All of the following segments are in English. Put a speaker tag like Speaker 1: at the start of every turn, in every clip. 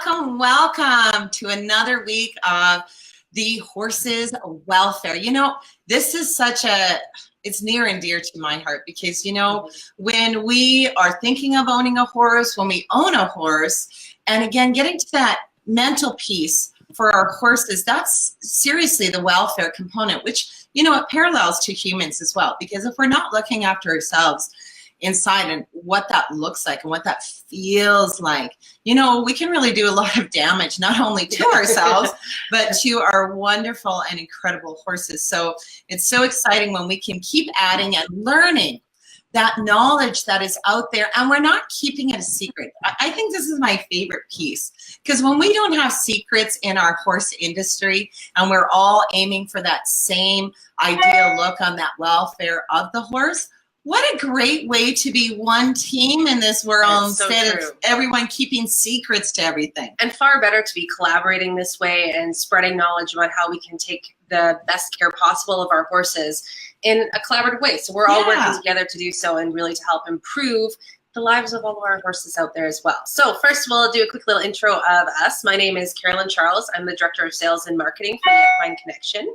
Speaker 1: Welcome to another week of the horse's welfare. You know, this is it's near and dear to my heart because, you know, when we are thinking of owning a horse, when we own a horse, and again, getting to that mental piece for our horses, that's seriously the welfare component, which, you know, it parallels to humans as well. Because if we're not looking after ourselves inside and what that looks like and what that feels like, you know, we can really do a lot of damage, not only to ourselves, but to our wonderful and incredible horses. So it's so exciting when we can keep adding and learning that knowledge that is out there, and we're not keeping it a secret. I think this is my favorite piece, because when we don't have secrets in our horse industry and we're all aiming for that same ideal look on that welfare of the horse, what a great way to be one team in this world instead of everyone keeping secrets to everything.
Speaker 2: And far better to be collaborating this way and spreading knowledge about how we can take the best care possible of our horses in a collaborative way. So we're all working together to do so and really to help improve the lives of all of our horses out there as well. So first of all, I'll do a quick little intro of us. My name is Carolyn Charles. I'm the Director of Sales and Marketing for the Equine Connection.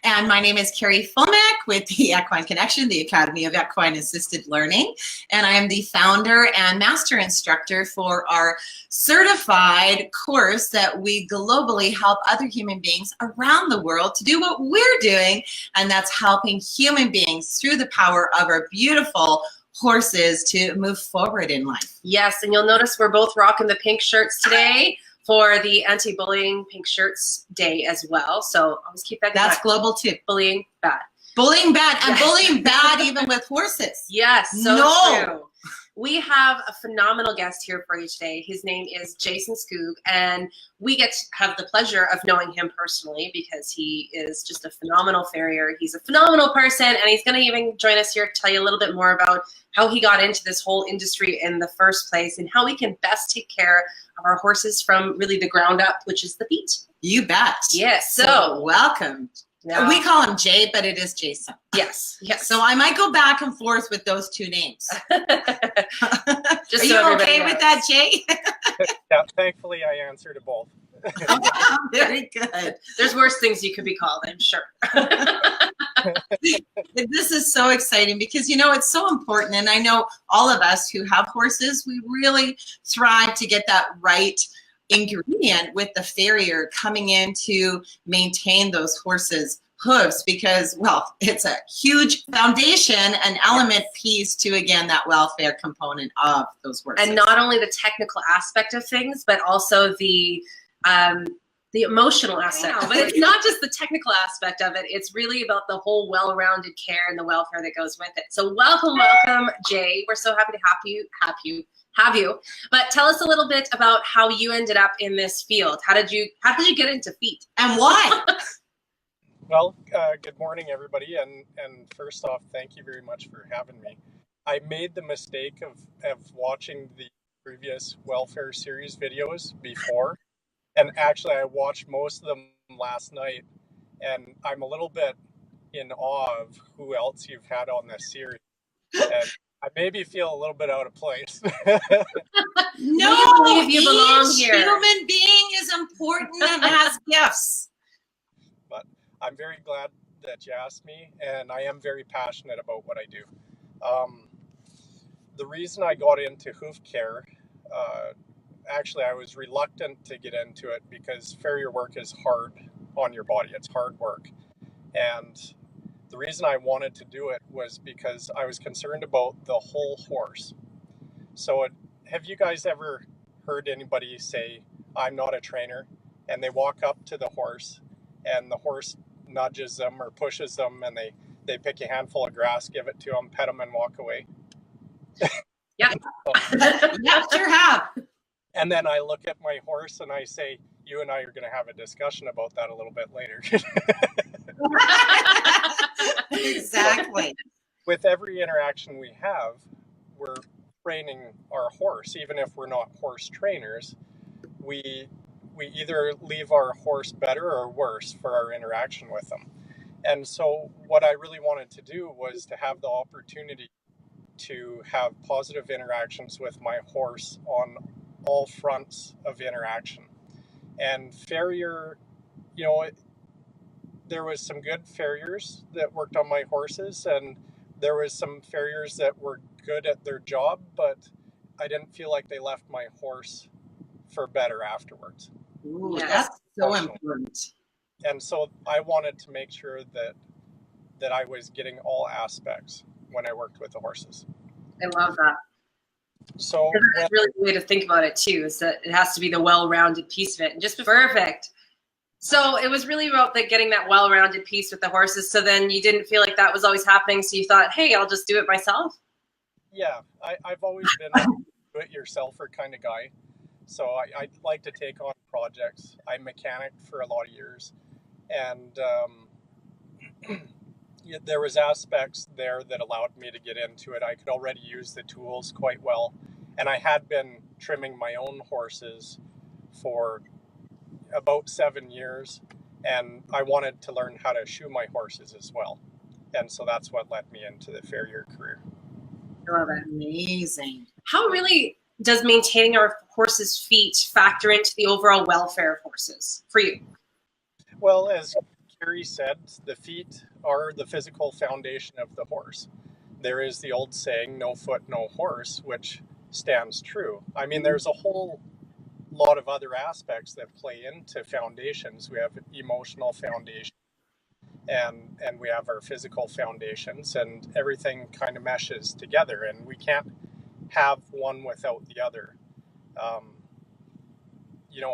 Speaker 1: And my name is Carrie Fulmack with the Equine Connection, the Academy of Equine Assisted Learning. And I am the founder and master instructor for our certified course that we globally help other human beings around the world to do what we're doing. And that's helping human beings through the power of our beautiful horses to move forward in life.
Speaker 2: Yes, and you'll notice we're both rocking the pink shirts today for the Anti-Bullying Pink Shirts Day as well. So always keep that in mind.
Speaker 1: That's global too.
Speaker 2: Bullying bad.
Speaker 1: Bullying bad. And bullying bad even with horses.
Speaker 2: Yes, so true. We have a phenomenal guest here for you today. His name is Jason Skoog, and we get to have the pleasure of knowing him personally because he is just a phenomenal farrier. He's a phenomenal person, and he's going to even join us here to tell you a little bit more about how he got into this whole industry in the first place and how we can best take care of our horses from really the ground up, which is the feet.
Speaker 1: You bet.
Speaker 2: Yes.
Speaker 1: So welcome. Yeah. We call him Jay, but it is Jason.
Speaker 2: Yes. Yes.
Speaker 1: So I might go back and forth with those two names.
Speaker 2: Just
Speaker 1: Are you okay with that, Jay?
Speaker 3: Yeah, thankfully I answer to both.
Speaker 1: Very good.
Speaker 2: There's worse things you could be called, I'm sure.
Speaker 1: This is so exciting because, you know, it's so important. And I know all of us who have horses, we really strive to get that right ingredient with the farrier coming in to maintain those horses' hooves, because, well, it's a huge foundation, an element piece to, again, that welfare component of those horses.
Speaker 2: And not only the technical aspect of things, but also the emotional aspect. But it's not just the technical aspect of it. It's really about the whole well-rounded care and the welfare that goes with it. So welcome, Jay. We're so happy to have you. But tell us a little bit about how you ended up in this field. How did you get into feet
Speaker 1: and why?
Speaker 3: Well, good morning, everybody. And first off, thank you very much for having me. I made the mistake of watching the previous welfare series videos before. And actually, I watched most of them last night. And I'm a little bit in awe of who else you've had on this series. And I maybe feel a little bit out of place.
Speaker 1: No,
Speaker 2: you belong here.
Speaker 1: Human being is important and has gifts.
Speaker 3: But I'm very glad that you asked me, and I am very passionate about what I do. The reason I got into Hoof Care, actually I was reluctant to get into it because farrier work is hard on your body. It's hard work. And the reason I wanted to do it was because I was concerned about the whole horse. So have you guys ever heard anybody say, I'm not a trainer, and they walk up to the horse and the horse nudges them or pushes them and they pick a handful of grass, give it to them, pet them, and walk away?
Speaker 2: Yeah.
Speaker 1: Yeah, sure have.
Speaker 3: And then I look at my horse and I say, you and I are going to have a discussion about that a little bit later.
Speaker 1: Exactly.
Speaker 3: With every interaction we have, we're training our horse. Even if we're not horse trainers, we either leave our horse better or worse for our interaction with them. And so what I really wanted to do was to have the opportunity to have positive interactions with my horse on all fronts of interaction. And Farrier, you know, there was some good farriers that worked on my horses, and there was some farriers that were good at their job, but I didn't feel like they left my horse for better afterwards.
Speaker 1: Ooh,
Speaker 2: Yes.
Speaker 1: that's so
Speaker 3: Professional.
Speaker 1: important.
Speaker 3: And so I wanted to make sure that I was getting all aspects when I worked with the horses.
Speaker 2: I love that.
Speaker 3: So
Speaker 2: That's really the way to think about it too, is that it has to be the well-rounded piece of it, and just perfect. So it was really about getting that well-rounded piece with the horses. So then you didn't feel like that was always happening. So you thought, hey, I'll just do it myself.
Speaker 3: yeah, I've always been a do-it-yourselfer kind of guy. So I like to take on projects. I mechanicked for a lot of years, and there was aspects there that allowed me to get into it. I could already use the tools quite well, and I had been trimming my own horses for about 7 years, and I wanted to learn how to shoe my horses as well. And so that's what led me into the farrier career.
Speaker 2: I love it.
Speaker 1: Amazing.
Speaker 2: How really does maintaining our horses' feet factor into the overall welfare of horses for you?
Speaker 3: Well, as Carrie said, the feet are the physical foundation of the horse. There is the old saying, no foot, no horse, which stands true. I mean, there's a whole lot of other aspects that play into foundations. We have emotional foundation, and we have our physical foundations, and everything kind of meshes together, and we can't have one without the other.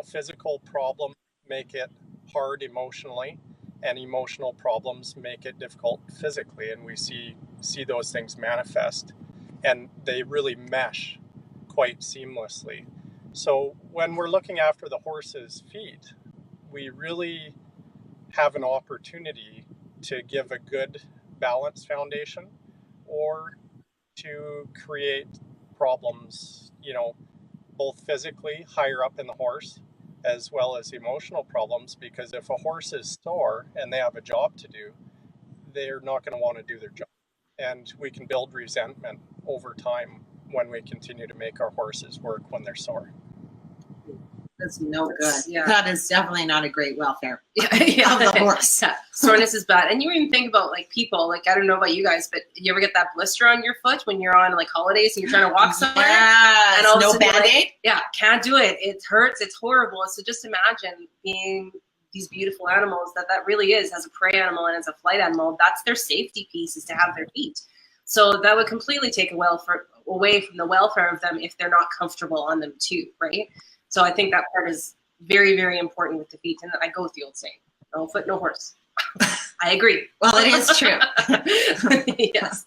Speaker 3: Physical problems make it hard emotionally, and emotional problems make it difficult physically, and we see those things manifest, and they really mesh quite seamlessly. So when we're looking after the horse's feet, we really have an opportunity to give a good balanced foundation, or to create problems, both physically higher up in the horse, as well as emotional problems, because if a horse is sore and they have a job to do, they're not going to want to do their job. And we can build resentment over time when we continue to make our horses work when they're sore.
Speaker 1: That's no good.
Speaker 2: Yeah.
Speaker 1: That is definitely not a great welfare
Speaker 2: Yeah.
Speaker 1: of the horse.
Speaker 2: Yeah. Soreness is bad. And you even think about people, I don't know about you guys, but you ever get that blister on your foot when you're on holidays and you're trying to walk somewhere?
Speaker 1: Yes.
Speaker 2: And all of a
Speaker 1: No
Speaker 2: sudden,
Speaker 1: Band-Aid?
Speaker 2: Yeah, can't do it. It hurts. It's horrible. So just imagine being these beautiful animals that really is, as a prey animal and as a flight animal, that's their safety piece, is to have their feet. So that would completely take away from the welfare of them if they're not comfortable on them too, right? So I think that part is very, very important with the feet. And I go with the old saying, no foot, no horse. I agree.
Speaker 1: Well, it is true.
Speaker 2: Yes.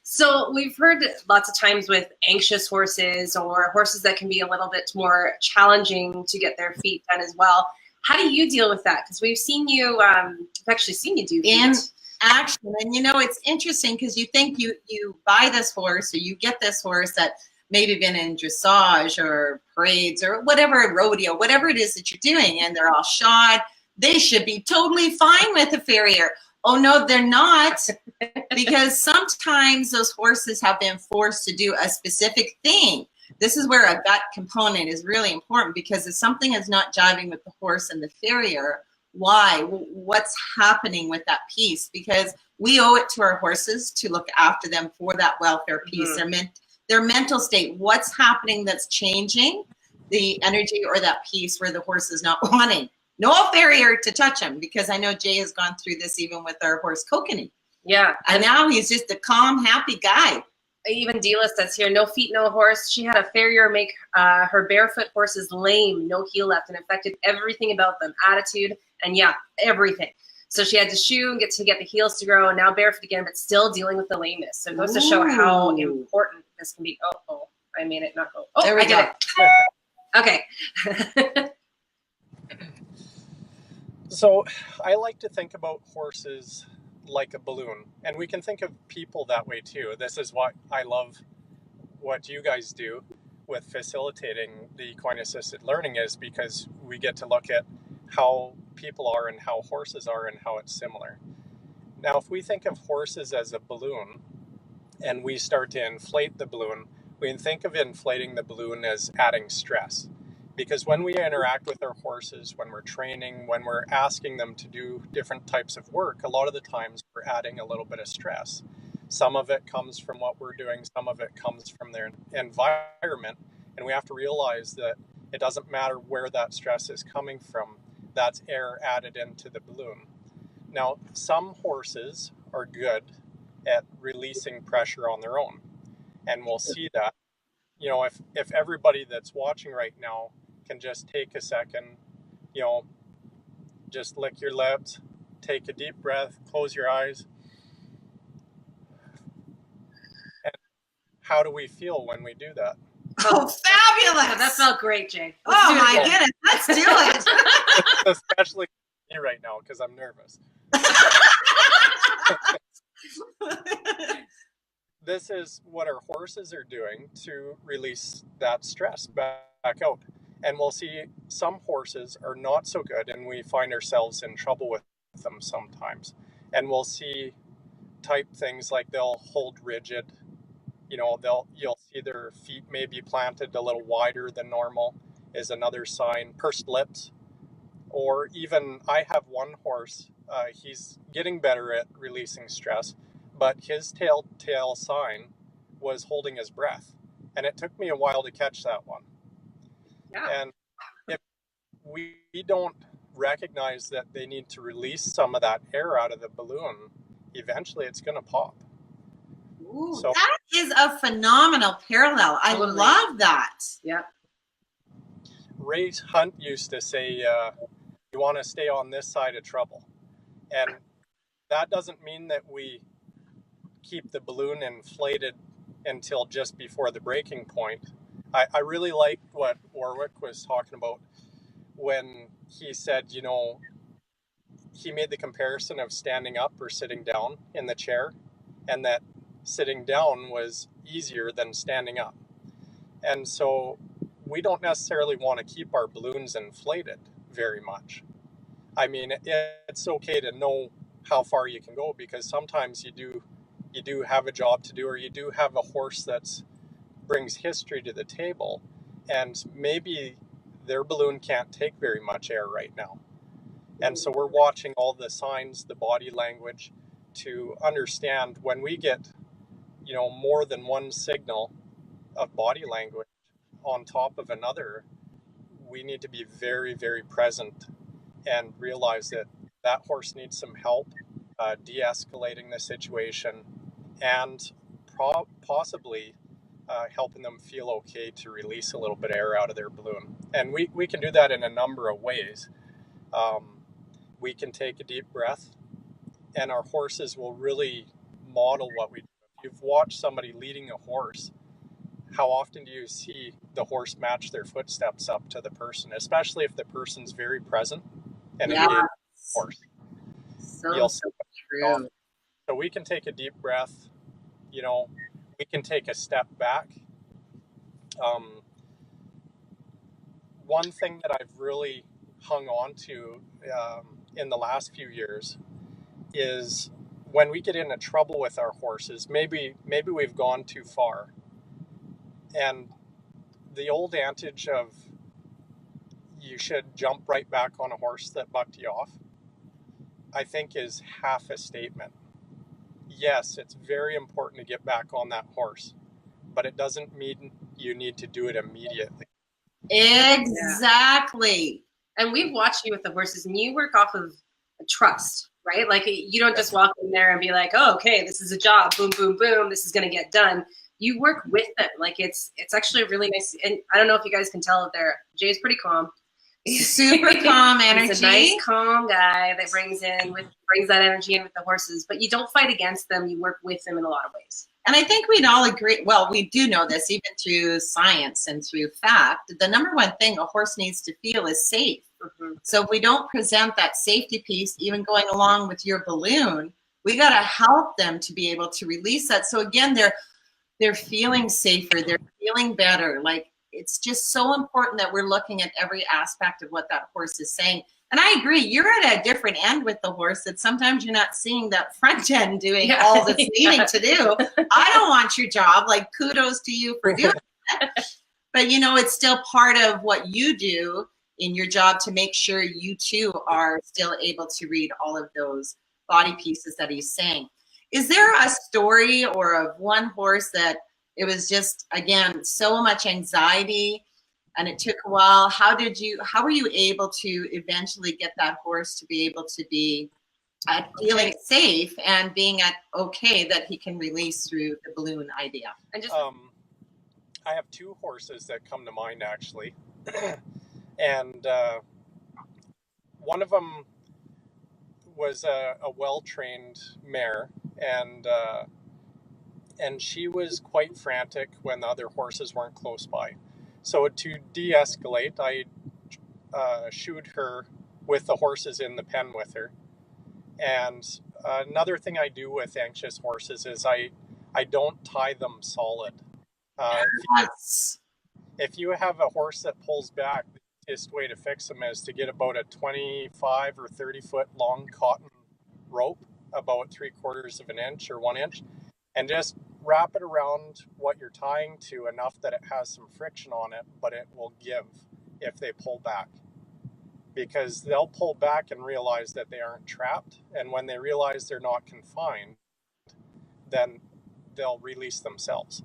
Speaker 2: So we've heard lots of times with anxious horses, or horses that can be a little bit more challenging to get their feet done as well. How do you deal with that? Because we've seen you, we've actually seen you do feet.
Speaker 1: In action. And it's interesting because you think you buy this horse, or you get this horse that maybe been in dressage or parades or whatever, rodeo, whatever it is that you're doing, and they're all shod. They should be totally fine with a farrier. Oh no, they're not, because sometimes those horses have been forced to do a specific thing. This is where a gut component is really important, because if something is not jiving with the horse and the farrier, why? What's happening with that piece? Because we owe it to our horses to look after them for that welfare piece. Mm-hmm. Their mental state, what's happening that's changing the energy or that piece where the horse is not wanting. No farrier to touch him, because I know Jay has gone through this even with our horse Kokanee.
Speaker 2: Yeah.
Speaker 1: And now he's just a calm, happy guy.
Speaker 2: Even Dila says here, no feet, no horse. She had a farrier make her barefoot horses lame, no heel left, and affected everything about them, attitude, and everything. So she had to shoe and get the heels to grow, and now barefoot again, but still dealing with the lameness. So it goes to show how important this can be. Oh, I made it not go. Oh, there we go. Okay.
Speaker 3: So I like to think about horses like a balloon, and we can think of people that way too. This is what I love what you guys do with facilitating the equine assisted learning, is because we get to look at how people are and how horses are and how it's similar. Now, if we think of horses as a balloon and we start to inflate the balloon, we can think of inflating the balloon as adding stress. Because when we interact with our horses, when we're training, when we're asking them to do different types of work, a lot of the times we're adding a little bit of stress. Some of it comes from what we're doing, some of it comes from their environment, and we have to realize that it doesn't matter where that stress is coming from, that's air added into the balloon. Now, some horses are good at releasing pressure on their own, and we'll see that. You know, if everybody that's watching right now can just take a second, you know, just lick your lips, take a deep breath, close your eyes. And how do we feel when we do that?
Speaker 1: Oh, fabulous!
Speaker 2: That felt great, Jay.
Speaker 1: Oh my goodness, let's do it.
Speaker 3: Especially me right now because I'm nervous. This is what our horses are doing to release that stress back out. And we'll see some horses are not so good, and we find ourselves in trouble with them sometimes. And we'll see type things like they'll hold rigid. You know, you'll see their feet maybe planted a little wider than normal is another sign. Pursed lips. Or even I have one horse, he's getting better at releasing stress, but his telltale sign was holding his breath. And it took me a while to catch that one.
Speaker 2: Yeah.
Speaker 3: And if we don't recognize that they need to release some of that air out of the balloon, eventually it's going to pop.
Speaker 1: Ooh, so, that is a phenomenal parallel. I love that.
Speaker 2: Yeah.
Speaker 3: Ray Hunt used to say, you want to stay on this side of trouble. And that doesn't mean that we keep the balloon inflated until just before the breaking point. I really liked what Warwick was talking about when he said, you know, he made the comparison of standing up or sitting down in the chair, and that sitting down was easier than standing up. And so we don't necessarily want to keep our balloons inflated very much. I mean, it's okay to know how far you can go, because sometimes you do have a job to do, or you do have a horse that's brings history to the table, and maybe their balloon can't take very much air right now. And so we're watching all the signs, the body language, to understand when we get, you know, more than one signal of body language on top of another, we need to be very, very present and realize that that horse needs some help de-escalating the situation, and possibly helping them feel okay to release a little bit of air out of their balloon. And we can do that in a number of ways. We can take a deep breath, and our horses will really model what we do. If you've watched somebody leading a horse, how often do you see the horse match their footsteps up to the person, especially if the person's very present and engaged with the horse?
Speaker 1: So true.
Speaker 3: So we can take a deep breath, you know, we can take a step back. One thing that I've really hung on to in the last few years is when we get into trouble with our horses, maybe we've gone too far. And the old adage of you should jump right back on a horse that bucked you off, I think is half a statement. Yes, it's very important to get back on that horse, but it doesn't mean you need to do it immediately.
Speaker 1: Exactly.
Speaker 2: And we've watched you with the horses, and you work off of trust, right? Like, you don't just walk in there and be like, oh, okay, this is a job, boom, boom, boom, this is going to get done. You work with them. Like, it's actually a really nice, and I don't know if you guys can tell up there, Jay's pretty calm.
Speaker 1: Super calm energy.
Speaker 2: He's a nice, calm guy that brings that energy in with the horses. But you don't fight against them. You work with them in a lot of ways.
Speaker 1: And I think we'd all agree, well, we do know this even through science and through fact, the number one thing a horse needs to feel is safe. Mm-hmm. So if we don't present that safety piece, even going along with your balloon, we got to help them to be able to release that. So again, they're feeling safer, they're feeling better. Like, it's just so important that we're looking at every aspect of what that horse is saying. And I agree, you're at a different end with the horse, that sometimes you're not seeing that front end doing all that's needing to do. I don't want your job, like kudos to you for doing that. But you know, it's still part of what you do in your job to make sure you too are still able to read all of those body pieces that he's saying. Is there a story or of one horse that it was just, again, so much anxiety and it took a while? How were you able to eventually get that horse to be able to be feeling safe and being at okay that he can release through the balloon idea?
Speaker 2: And just
Speaker 3: I have two horses that come to mind actually. And one of them was a well-trained mare, and she was quite frantic when the other horses weren't close by. So to de-escalate, I shooed her with the horses in the pen with her. And another thing I do with anxious horses is I don't tie them solid. If you have a horse that pulls back, the easiest way to fix them is to get about a 25 or 30 foot long cotton rope, about 3/4 of an inch or 1 inch, and just wrap it around what you're tying to enough that it has some friction on it, but it will give if they pull back. Because they'll pull back and realize that they aren't trapped. And when they realize they're not confined, then they'll release themselves.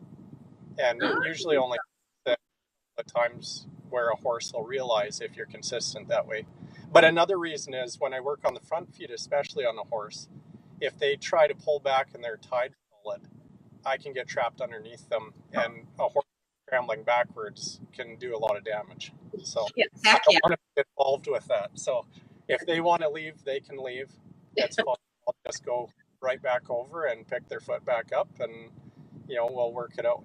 Speaker 3: And it usually only the times where a horse will realize if you're consistent that way. But another reason is when I work on the front feet, especially on a horse, if they try to pull back and they're tied solid, I can get trapped underneath them, and a horse scrambling backwards can do a lot of damage. So I don't want to get involved with that. So if they want to leave, they can leave. It's fine. I'll just go right back over and pick their foot back up, and we'll work it out.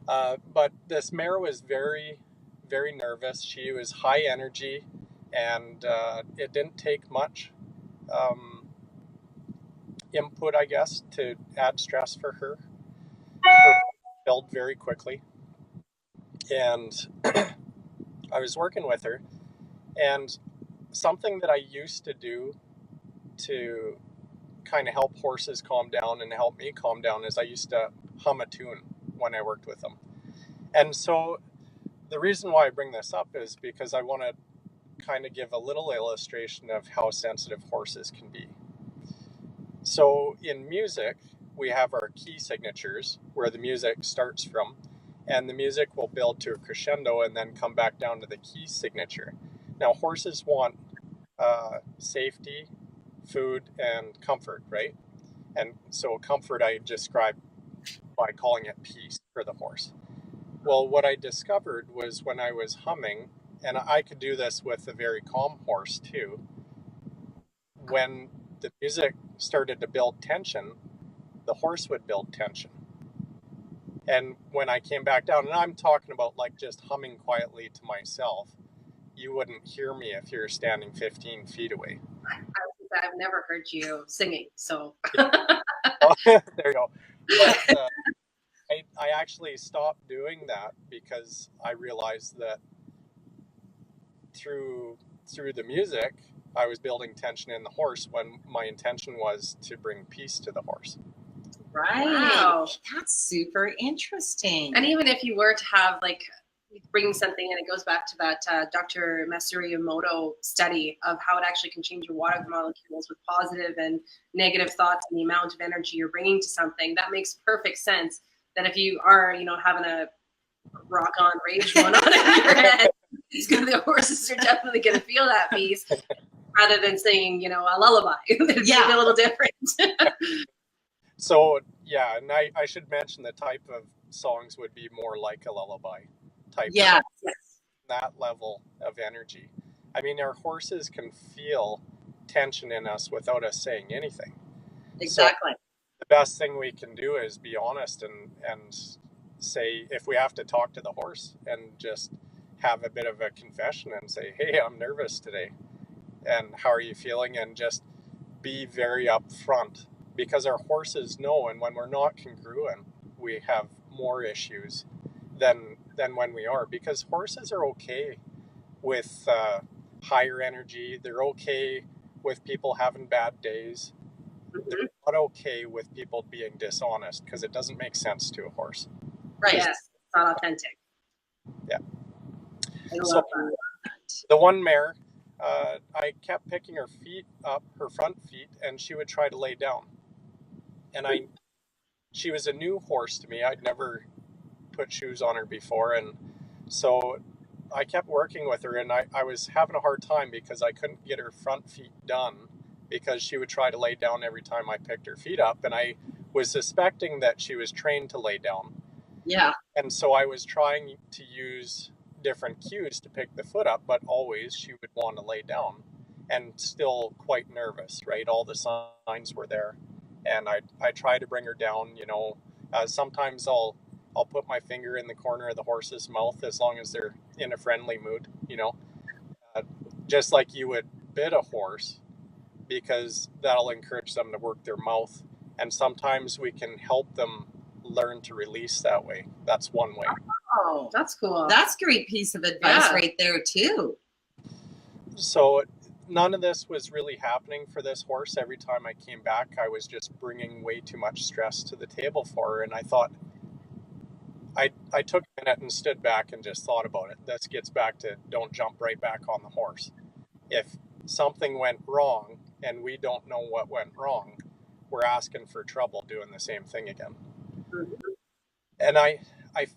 Speaker 3: But this mare was very, very nervous. She was high energy, and it didn't take much input, I guess, to add stress for her. Her built very quickly, and I was working with her, and something that I used to do to kind of help horses calm down and help me calm down is I used to hum a tune when I worked with them. And so the reason why I bring this up is because I want to kind of give a little illustration of how sensitive horses can be. So in music, we have our key signatures where the music starts from, and the music will build to a crescendo and then come back down to the key signature. Now, horses want safety, food, and comfort, right? And so comfort I describe by calling it peace for the horse. Well, what I discovered was when I was humming, and I could do this with a very calm horse too, when the music started to build tension, the horse would build tension. And when I came back down, and I'm talking about like just humming quietly to myself, you wouldn't hear me if you're standing 15 feet away.
Speaker 2: I've never heard you singing, so.
Speaker 3: There you go. But I actually stopped doing that because I realized that through the music, I was building tension in the horse when my intention was to bring peace to the horse.
Speaker 1: Right. Wow. That's super interesting.
Speaker 2: And even if you were to have bring something, and it goes back to that Dr. Masuri study of how it actually can change your water molecules with positive and negative thoughts and the amount of energy you're bringing to something, that makes perfect sense. That if you are, having a rock on rage going on in your head, the horses are definitely going to feel that piece rather than singing, a lullaby. It's a little different.
Speaker 3: So, yeah, and I should mention the type of songs would be more like a lullaby type.
Speaker 1: Yes.
Speaker 3: That level of energy. I mean, our horses can feel tension in us without us saying anything.
Speaker 1: Exactly.
Speaker 3: So the best thing we can do is be honest and say, if we have to talk to the horse and just have a bit of a confession and say, hey, I'm nervous today. And how are you feeling? And just be very upfront, because our horses know, and when we're not congruent, we have more issues. than when we are, because horses are okay with higher energy. They're okay with people having bad days. They're not okay with people being dishonest, because it doesn't make sense to a horse.
Speaker 2: Right. Yes, it's not authentic.
Speaker 3: Yeah.
Speaker 2: I love
Speaker 3: So
Speaker 2: that.
Speaker 3: the one mare, I kept picking her feet up, her front feet, and she would try to lay down. And she was a new horse to me. I'd never put shoes on her before, and so I kept working with her, and I was having a hard time because I couldn't get her front feet done, because she would try to lay down every time I picked her feet up, and I was suspecting that she was trained to lay down.
Speaker 1: Yeah.
Speaker 3: And so I was trying to use different cues to pick the foot up, but always she would want to lay down, and still quite nervous, right? All the signs were there, and I try to bring her down, you know. Sometimes I'll put my finger in the corner of the horse's mouth, as long as they're in a friendly mood, you know, just like you would bid a horse, because that'll encourage them to work their mouth. And sometimes we can help them learn to release that way. That's one way.
Speaker 2: Oh, that's cool.
Speaker 1: That's a great piece of advice right there too.
Speaker 3: So none of this was really happening for this horse. Every time I came back, I was just bringing way too much stress to the table for her. And I thought, I took a minute and stood back and just thought about it. This gets back to, don't jump right back on the horse. If something went wrong and we don't know what went wrong, we're asking for trouble doing the same thing again. And I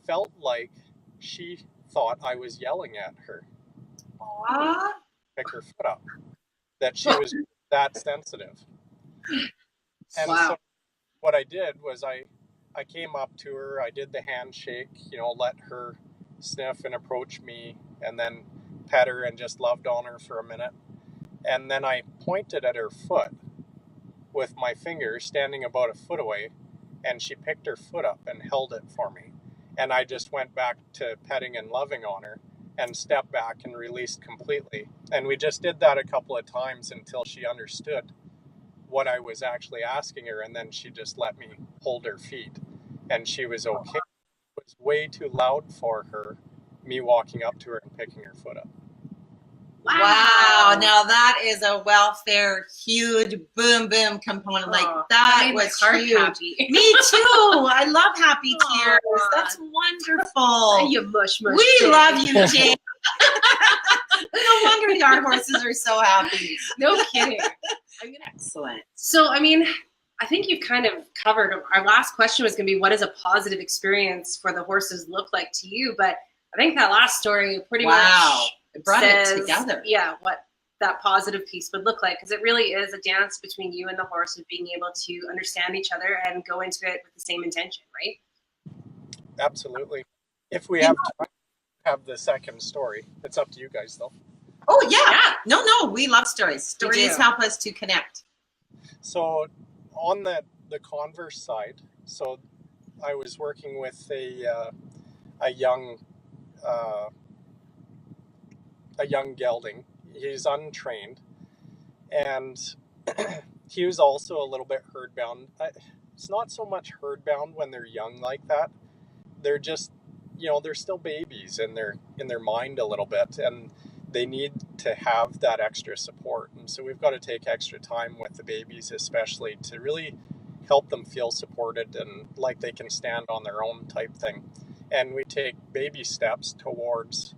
Speaker 3: felt like she thought I was yelling at her. Pick her foot up. That she was that sensitive. And so what I did was I came up to her, I did the handshake, you know, let her sniff and approach me, and then pet her and just loved on her for a minute. And then I pointed at her foot with my finger, standing about a foot away, and she picked her foot up and held it for me. And I just went back to petting and loving on her, and stepped back and released completely. And we just did that a couple of times until she understood what I was actually asking her, and then she just let me hold her feet, and she was okay. It was way too loud for her, me walking up to her and picking her foot up.
Speaker 1: Wow. Now that is a welfare huge boom component. Like that was huge.
Speaker 2: Happy.
Speaker 1: Me too. I love happy tears. That's wonderful.
Speaker 2: You mush.
Speaker 1: We love you, Jane. No wonder our horses are so happy.
Speaker 2: No kidding.
Speaker 1: Excellent.
Speaker 2: So, I mean, I think you've kind of covered. Our last question was going to be, what does a positive experience for the horses look like to you? But I think that last story pretty much
Speaker 1: it brought
Speaker 2: says,
Speaker 1: it together.
Speaker 2: Yeah, what that positive piece would look like, because it really is a dance between you and the horse of being able to understand each other and go into it with the same intention, right?
Speaker 3: Absolutely. If we have time to have the second story, it's up to you guys, though.
Speaker 1: Oh, yeah. No, we love stories. Stories help us to connect.
Speaker 3: So on the converse side, so I was working with a young gelding. He's untrained, and he was also a little bit herd bound. It's not so much herd bound when they're young like that. They're just, you know, they're still babies in their mind a little bit, and they need to have that extra support. And so we've got to take extra time with the babies, especially, to really help them feel supported and like they can stand on their own type thing. And we take baby steps towards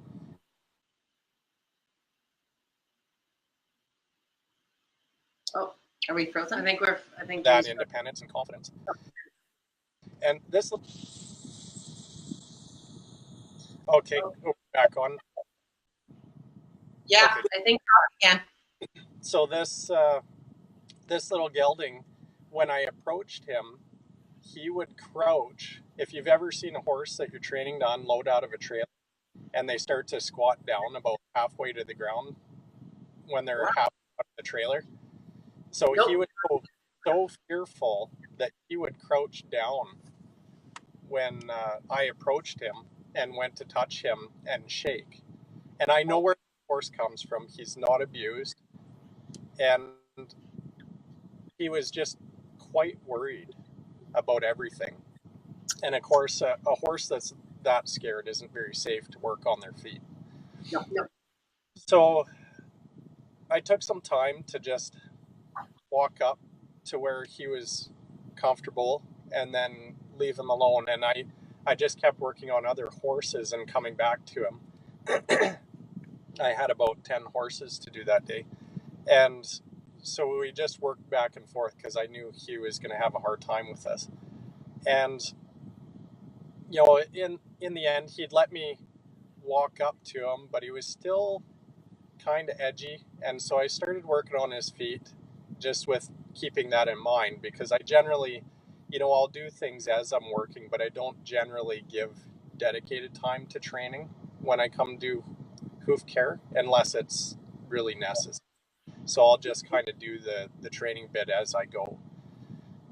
Speaker 1: Are we frozen?
Speaker 2: I think
Speaker 3: that independence and confidence. And this, okay, go back on.
Speaker 1: Yeah,
Speaker 3: okay.
Speaker 2: I think
Speaker 1: again.
Speaker 3: So this little gelding, when I approached him, he would crouch. If you've ever seen a horse that you're training to unload out of a trailer, and they start to squat down about halfway to the ground when they're halfway out of the trailer. So he would go so fearful that he would crouch down when I approached him and went to touch him and shake. And I know where the horse comes from. He's not abused. And he was just quite worried about everything. And of course, a horse that's that scared, isn't very safe to work on their feet.
Speaker 2: No.
Speaker 3: So I took some time to just walk up to where he was comfortable and then leave him alone. And I just kept working on other horses and coming back to him. I had about 10 horses to do that day. And so we just worked back and forth because I knew he was going to have a hard time with this. And, you know, in the end, he'd let me walk up to him, but he was still kind of edgy. And so I started working on his feet just with keeping that in mind, because I generally, you know, I'll do things as I'm working, but I don't generally give dedicated time to training when I come do hoof care unless it's really necessary. So I'll just kind of do the training bit as I go.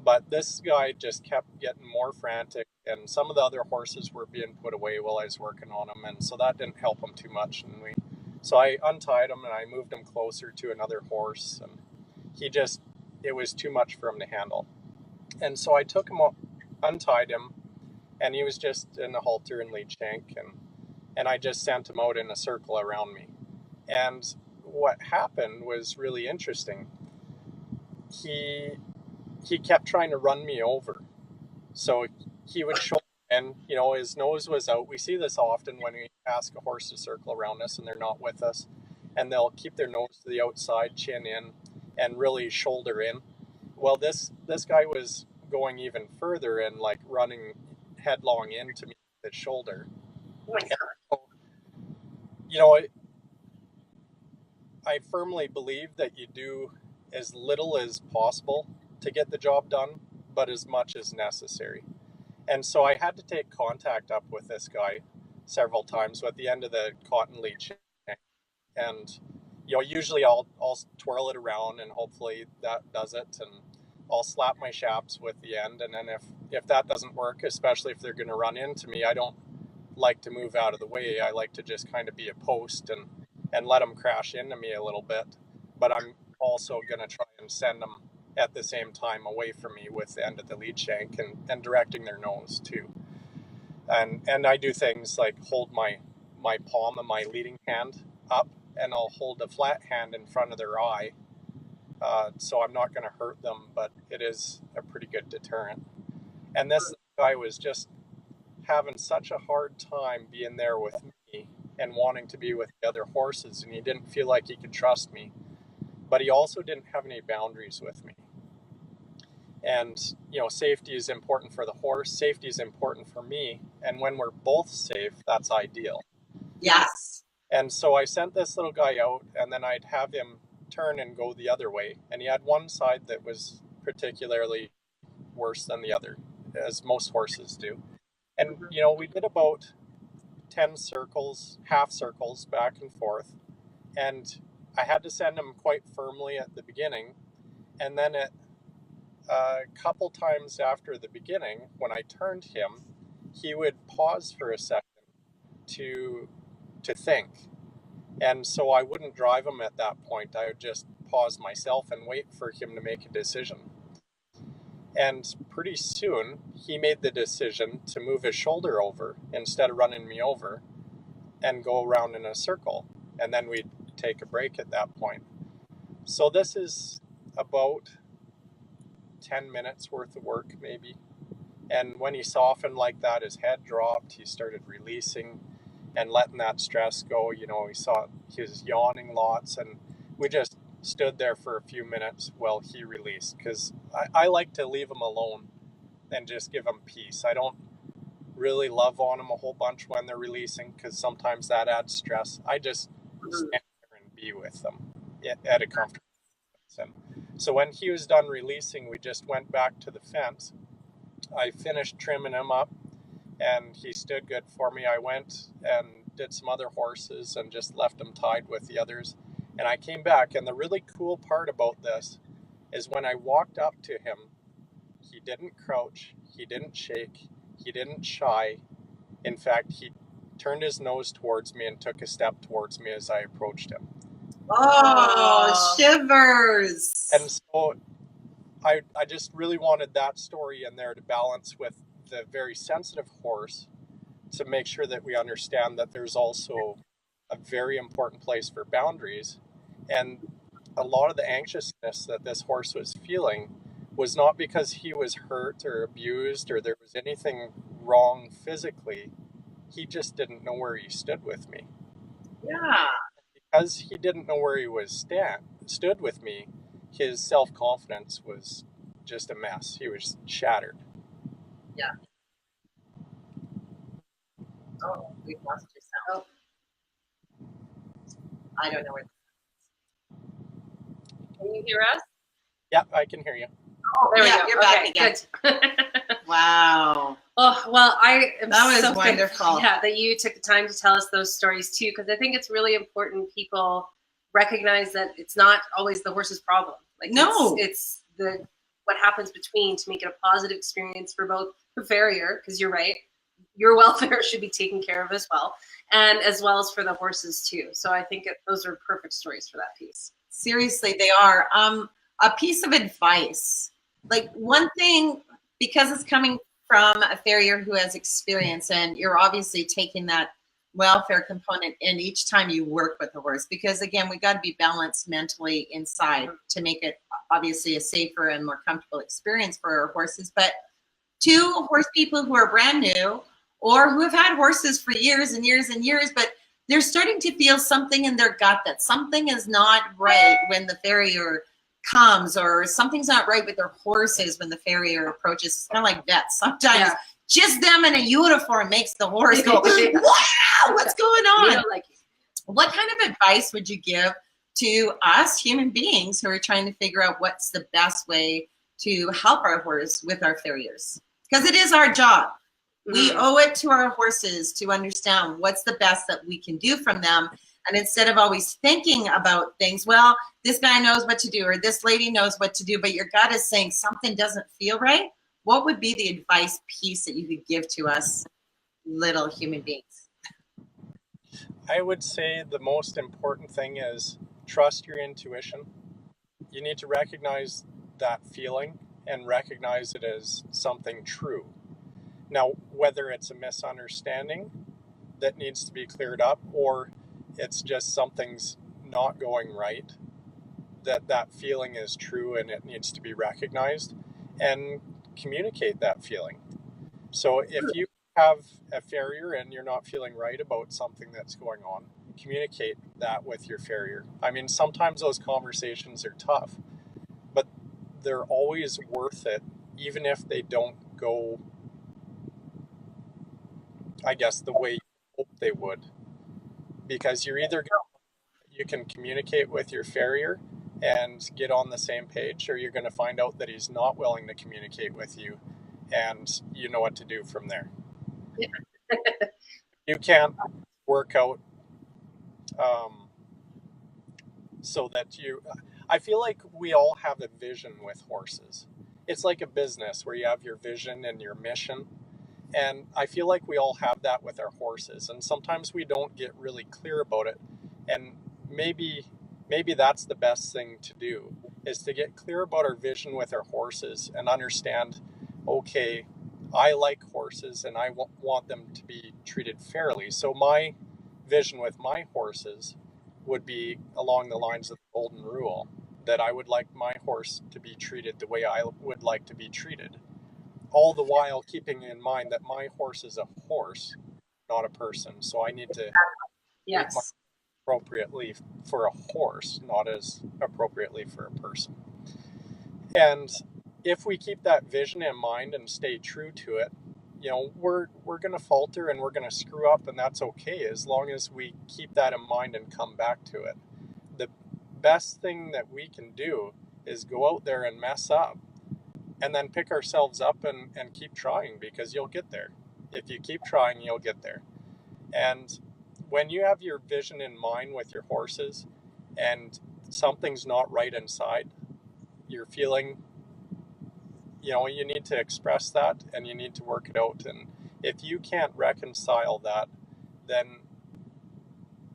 Speaker 3: But this guy just kept getting more frantic, and some of the other horses were being put away while I was working on them, and so that didn't help him too much. And so I untied him and I moved him closer to another horse, and it was too much for him to handle. And so I took him up, untied him, and he was just in a halter and lead shank, and I just sent him out in a circle around me. And what happened was really interesting. He kept trying to run me over. So he would shoulder in, you know, his nose was out. We see this often when we ask a horse to circle around us and they're not with us. And they'll keep their nose to the outside, chin in, and really shoulder in. Well, this guy was going even further and like running headlong into me with his shoulder.
Speaker 2: Oh my God.
Speaker 3: So, you know, I firmly believe that you do as little as possible to get the job done, but as much as necessary. And so I had to take contact up with this guy several times at the end of the cotton lead shank. And, you know, usually I'll twirl it around and hopefully that does it. And I'll slap my shaps with the end. And then if that doesn't work, especially if they're going to run into me, I don't like to move out of the way. I like to just kind of be a post and let them crash into me a little bit. But I'm also going to try and send them at the same time away from me with the end of the lead shank and directing their nose too. And I do things like hold my palm of my leading hand up, and I'll hold a flat hand in front of their eye. So I'm not going to hurt them, but it is a pretty good deterrent. And this guy was just having such a hard time being there with me and wanting to be with the other horses, and he didn't feel like he could trust me, but he also didn't have any boundaries with me. And, you know, safety is important for the horse, safety is important for me, and when we're both safe, that's ideal.
Speaker 1: Yes.
Speaker 3: And so I sent this little guy out, and then I'd have him turn and go the other way, and he had one side that was particularly worse than the other, as most horses do. And, you know, we did about 10 circles, half circles, back and forth, and I had to send him quite firmly at the beginning, and then a couple times after the beginning, when I turned him, he would pause for a second to think. And so I wouldn't drive him at that point. I would just pause myself and wait for him to make a decision. And pretty soon, he made the decision to move his shoulder over instead of running me over and go around in a circle. And then we'd take a break at that point. So this is about 10 minutes worth of work, maybe. And when he softened like that, his head dropped, he started releasing and letting that stress go. You know, he was yawning lots, and we just stood there for a few minutes while he released, because I like to leave him alone and just give him peace. I don't really love on them a whole bunch when they're releasing, because sometimes that adds stress. I just stand there and be with them at a comfortable distance. And so when he was done releasing, we just went back to the fence. I finished trimming him up, and he stood good for me. I went and did some other horses and just left him tied with the others. And I came back, and the really cool part about this is when I walked up to him, he didn't crouch, he didn't shake, he didn't shy. In fact, he turned his nose towards me and took a step towards me as I approached him.
Speaker 1: Oh, shivers.
Speaker 3: And so I just really wanted that story in there to balance with the very sensitive horse to make sure that we understand that there's also a very important place for boundaries. And a lot of the anxiousness that this horse was feeling was not because he was hurt or abused or there was anything wrong physically. He just didn't know where he stood with me.
Speaker 1: Yeah.
Speaker 3: Because he didn't know where he was stood with me, his self-confidence was just a mess. He was shattered.
Speaker 1: Yeah. Oh, we've lost your sound. I don't know where.
Speaker 2: Can you hear us?
Speaker 3: Yeah, I can hear you.
Speaker 2: Oh, there we go.
Speaker 1: You're back again.
Speaker 2: Good.
Speaker 1: Wow.
Speaker 2: Oh, well, I am
Speaker 1: That was
Speaker 2: so
Speaker 1: wonderful.
Speaker 2: thankful, yeah, that you took the time to tell us those stories too, because I think it's really important people recognize that it's not always the horse's problem. Like,
Speaker 1: No.
Speaker 2: it's the what happens between to make it a positive experience for both the farrier, because you're right, your welfare should be taken care of as well, and as well as for the horses too. So I think those are perfect stories for that piece.
Speaker 1: Seriously, they are. A piece of advice, like one thing, because it's coming from a farrier who has experience, and you're obviously taking that welfare component in each time you work with a horse, because again, we got to be balanced mentally inside to make it obviously a safer and more comfortable experience for our horses. But to horse people who are brand new or who have had horses for years and years and years, but they're starting to feel something in their gut that something is not right when the farrier comes, or something's not right with their horses when the farrier approaches. It's kind of like vets. Sometimes just them in a uniform makes the horse go, wow, what's going on?
Speaker 2: We don't like you.
Speaker 1: What kind of advice would you give to us human beings who are trying to figure out what's the best way to help our horse with our farriers? Because it is our job. We owe it to our horses to understand what's the best that we can do from them. And instead of always thinking about things, well, this guy knows what to do, or this lady knows what to do, but your gut is saying something doesn't feel right, what would be the advice piece that you could give to us little human beings?
Speaker 3: I would say the most important thing is trust your intuition. You need to recognize that feeling and recognize it as something true. Now, whether it's a misunderstanding that needs to be cleared up, or it's just something's not going right, that feeling is true and it needs to be recognized, and communicate that feeling. So if you have a farrier and you're not feeling right about something that's going on, communicate that with your farrier. I mean, sometimes those conversations are tough, but they're always worth it, even if they don't go, I guess, the way you hope they would. Because you're either you can communicate with your farrier and get on the same page, or you're going to find out that he's not willing to communicate with you, and you know what to do from there. You can't work out so that I feel like we all have a vision with horses. It's like a business where you have your vision and your mission. And I feel like we all have that with our horses. And sometimes we don't get really clear about it. And maybe that's the best thing to do, is to get clear about our vision with our horses and understand, okay, I like horses and I want them to be treated fairly. So my vision with my horses would be along the lines of the golden rule, that I would like my horse to be treated the way I would like to be treated. All the while keeping in mind that my horse is a horse, not a person. So I need to treat my appropriately for a horse, not as appropriately for a person. And if we keep that vision in mind and stay true to it, you know, we're going to falter and we're going to screw up, and that's okay, as long as we keep that in mind and come back to it. The best thing that we can do is go out there and mess up, and then pick ourselves up and keep trying, because you'll get there. If you keep trying, you'll get there. And when you have your vision in mind with your horses and something's not right inside, you're feeling, you know, you need to express that and you need to work it out. And if you can't reconcile that, then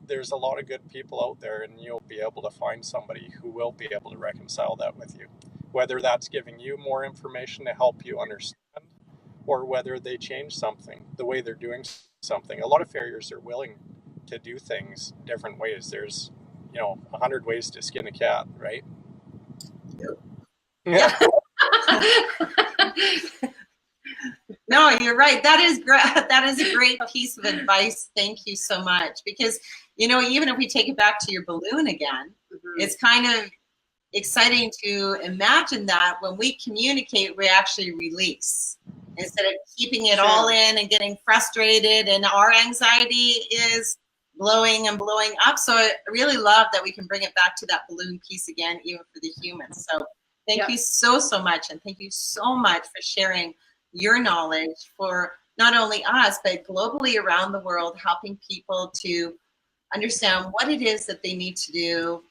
Speaker 3: there's a lot of good people out there, and you'll be able to find somebody who will be able to reconcile that with you. Whether that's giving you more information to help you understand, or whether they change something, the way they're doing something. A lot of farriers are willing to do things different ways. There's, 100 ways to skin a cat, right?
Speaker 1: Yeah. No, you're right. That is great. That is a great piece of advice. Thank you so much. Because, even if we take it back to your balloon again, it's kind of exciting to imagine that when we communicate, we actually release instead of keeping it all in and getting frustrated, and our anxiety is blowing and blowing up. So I really love that we can bring it back to that balloon piece again, even for the humans. So thank you so much. And thank you so much for sharing your knowledge for not only us, but globally around the world, helping people to understand what it is that they need to do,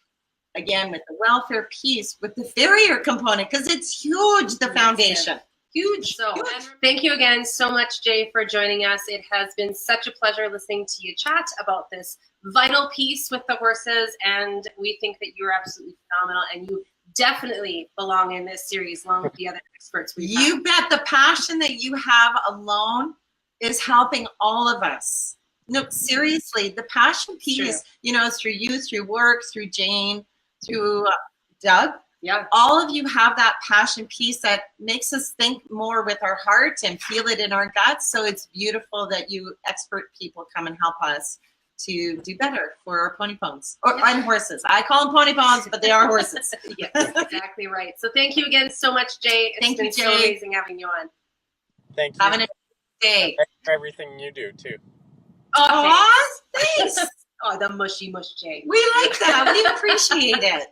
Speaker 1: again, with the welfare piece, with the Farrier component, because it's huge, the foundation. Huge.
Speaker 2: So, and thank you again so much, Jay, for joining us. It has been such a pleasure listening to you chat about this vital piece with the horses, and we think that you're absolutely phenomenal, and you definitely belong in this series along with the other experts we've had.
Speaker 1: You bet. The passion that you have alone is helping all of us. No, seriously, the passion piece, through you, through work, through Jane, through Doug.
Speaker 2: Yeah.
Speaker 1: All of you have that passion piece that makes us think more with our heart and feel it in our guts. So it's beautiful that you expert people come and help us to do better for our pony ponies and horses. I call them pony ponies, but they are horses.
Speaker 2: Yes, exactly right. So thank you again so much, Jay. It's been so amazing having you on.
Speaker 3: Thank you.
Speaker 1: Have a nice day.
Speaker 3: Thanks for everything you do too.
Speaker 1: Oh, thanks.
Speaker 2: Oh, the mushy mush, Jay.
Speaker 1: We like that. We appreciate it.